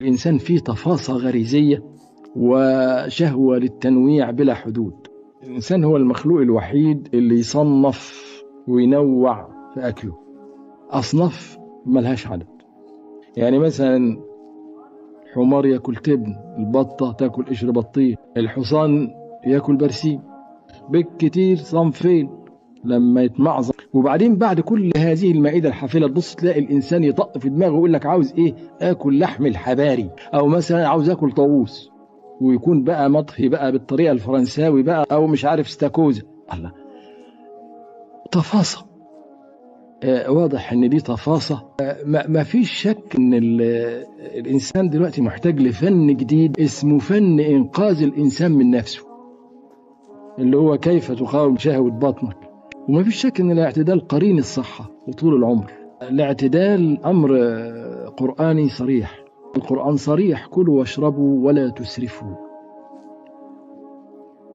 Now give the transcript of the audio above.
الإنسان فيه تفاصة غريزية وشهوة للتنويع بلا حدود. الإنسان هو المخلوق الوحيد اللي يصنف وينوع في أكله، أصناف ملهاش عدد. يعني مثلا حمار ياكل تبن، البطة تاكل قشر بطيخ، الحصان ياكل برسيم، بالكتير صنفين لما يتمعظم. وبعدين بعد كل هذه المائدة الحافلة تبص تلاقي الإنسان يطق في دماغه ويقول لك عاوز إيه؟ آكل لحم الحباري، أو مثلا عاوز آكل طاووس، ويكون بقى مطهي بقى بالطريقة الفرنساوي بقى، أو مش عارف استاكوزا. الله، تفاصيل. واضح ان دي تفاصيل. ما فيش شك ان الانسان دلوقتي محتاج لفن جديد اسمه فن انقاذ الانسان من نفسه، اللي هو كيف تقاوم شهوة بطنك. وما فيش شك ان الاعتدال قرين الصحة وطول العمر. الاعتدال امر قرآني صريح. القرآن صريح: كلوا واشربوا ولا تسرفوا.